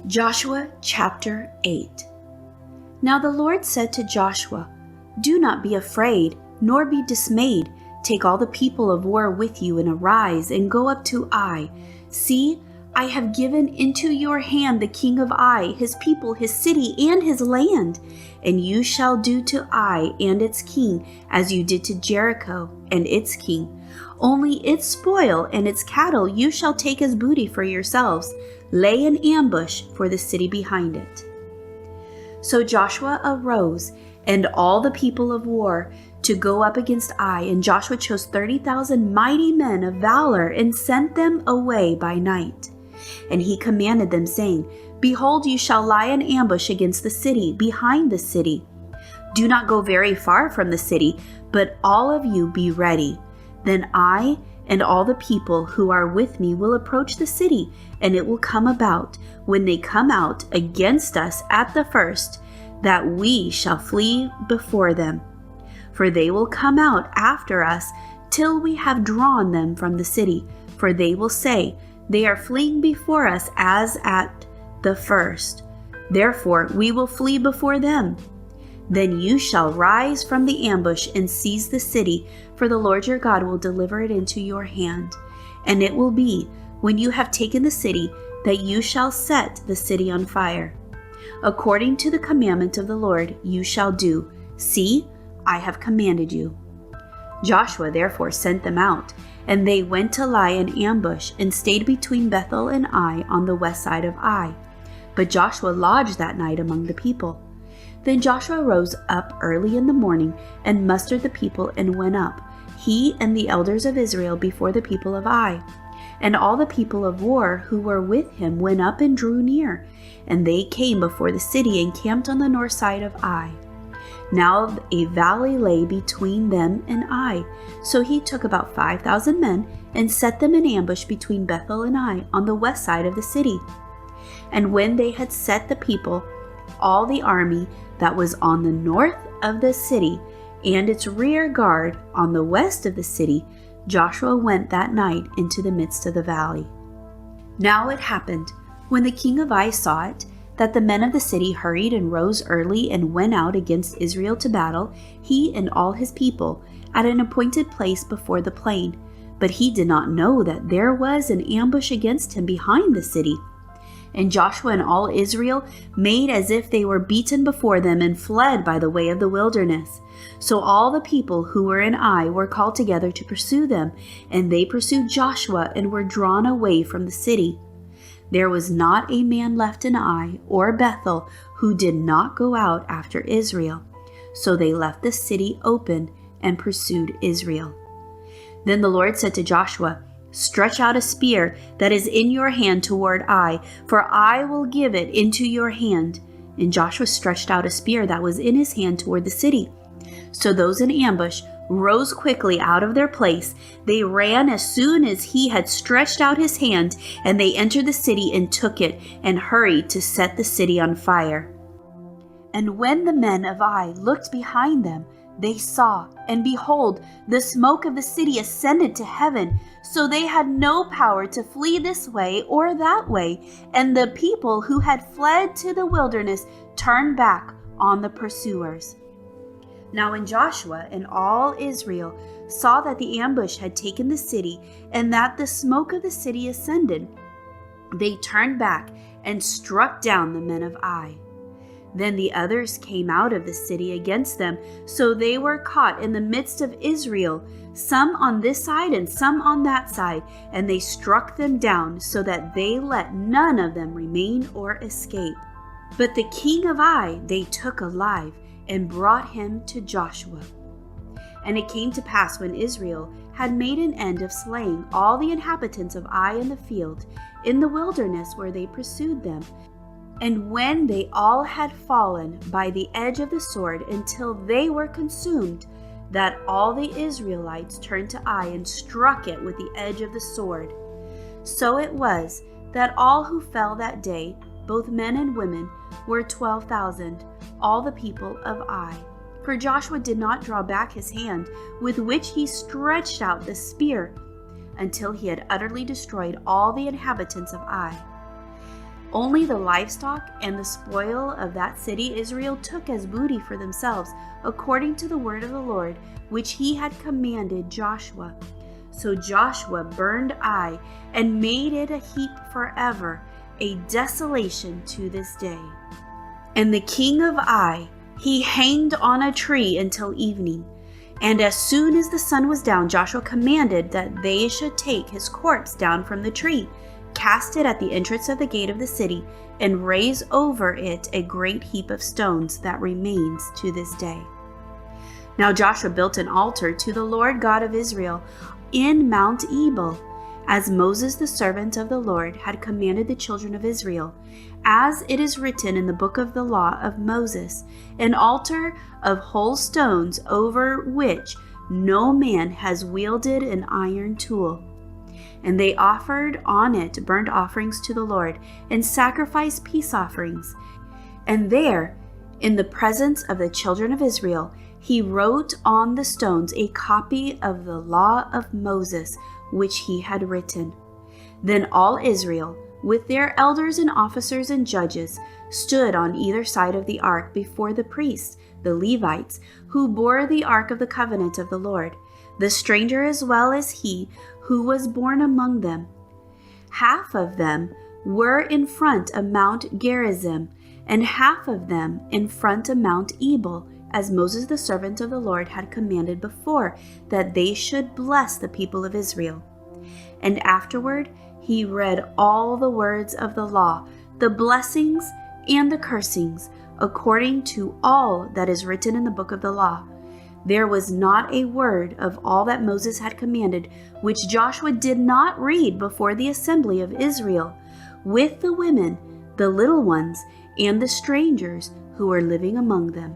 Joshua chapter 8. Now the Lord said to Joshua, "Do not be afraid, nor be dismayed. Take all the people of war with you, and arise and go up to Ai. See, I have given into your hand the king of Ai, his people, his city, and his land. And you shall do to Ai and its king as you did to Jericho and its king. Only its spoil and its cattle you shall take as booty for yourselves. Lay an ambush for the city behind it." So Joshua arose and all the people of war to go up against Ai, and Joshua chose 30,000 mighty men of valor and sent them away by night. And he commanded them, saying, "Behold, you shall lie in ambush against the city, behind the city. Do not go very far from the city, but all of you be ready. Then I and all the people who are with me will approach the city, and it will come about, when they come out against us at the first, that we shall flee before them. For they will come out after us till we have drawn them from the city. For they will say, they are fleeing before us as at the first. Therefore we will flee before them. Then you shall rise from the ambush and seize the city, for the Lord your God will deliver it into your hand. And it will be, when you have taken the city, that you shall set the city on fire. According to the commandment of the Lord you shall do. See, I have commanded you." Joshua therefore sent them out, and they went to lie in ambush and stayed between Bethel and Ai on the west side of Ai. But Joshua lodged that night among the people. Then Joshua rose up early in the morning and mustered the people and went up, he and the elders of Israel, before the people of Ai. And all the people of war who were with him went up and drew near, and they came before the city and camped on the north side of Ai. Now a valley lay between them and Ai. So he took about 5,000 men and set them in ambush between Bethel and Ai on the west side of the city. And when they had set the people, all the army that was on the north of the city and its rear guard on the west of the city, Joshua went that night into the midst of the valley. Now it happened, when the king of Ai saw it, that the men of the city hurried and rose early and went out against Israel to battle, he and all his people, at an appointed place before the plain. But he did not know that there was an ambush against him behind the city. And Joshua and all Israel made as if they were beaten before them and fled by the way of the wilderness. So all the people who were in Ai were called together to pursue them, and they pursued Joshua and were drawn away from the city. There was not a man left in Ai or Bethel who did not go out after Israel. So they left the city open and pursued Israel. Then the Lord said to Joshua, "Stretch out a spear that is in your hand toward Ai, for I will give it into your hand." And Joshua stretched out a spear that was in his hand toward the city. So those in ambush rose quickly out of their place. They ran as soon as he had stretched out his hand, and they entered the city and took it, and hurried to set the city on fire. And when the men of Ai looked behind them, they saw, and behold, the smoke of the city ascended to heaven. So they had no power to flee this way or that way. And the people who had fled to the wilderness turned back on the pursuers. Now when Joshua and all Israel saw that the ambush had taken the city, and that the smoke of the city ascended, they turned back and struck down the men of Ai. Then the others came out of the city against them, so they were caught in the midst of Israel, some on this side and some on that side, and they struck them down, so that they let none of them remain or escape. But the king of Ai they took alive, and brought him to Joshua. And it came to pass, when Israel had made an end of slaying all the inhabitants of Ai in the field, in the wilderness where they pursued them, and when they all had fallen by the edge of the sword until they were consumed, that all the Israelites turned to Ai and struck it with the edge of the sword. So it was that all who fell that day, both men and women, were 12,000, all the people of Ai. For Joshua did not draw back his hand, with which he stretched out the spear, until he had utterly destroyed all the inhabitants of Ai. Only the livestock and the spoil of that city Israel took as booty for themselves, according to the word of the Lord, which he had commanded Joshua. So Joshua burned Ai and made it a heap forever, a desolation to this day. And the king of Ai he hanged on a tree until evening. And as soon as the sun was down, Joshua commanded that they should take his corpse down from the tree, cast it at the entrance of the gate of the city, and raise over it a great heap of stones that remains to this day. Now Joshua built an altar to the Lord God of Israel in Mount Ebal, as Moses the servant of the Lord had commanded the children of Israel, as it is written in the book of the law of Moses, an altar of whole stones over which no man has wielded an iron tool. And they offered on it burnt offerings to the Lord, and sacrificed peace offerings. And there, in the presence of the children of Israel, he wrote on the stones a copy of the law of Moses, which he had written. Then all Israel, with their elders and officers and judges, stood on either side of the ark before the priests, the Levites, who bore the ark of the covenant of the Lord, the stranger as well as he who was born among them. Half of them were in front of Mount Gerizim, and half of them in front of Mount Ebal, as Moses the servant of the Lord had commanded before, that they should bless the people of Israel. And afterward he read all the words of the law, the blessings and the cursings, according to all that is written in the book of the law. There was not a word of all that Moses had commanded, which Joshua did not read before the assembly of Israel, with the women, the little ones, and the strangers who were living among them.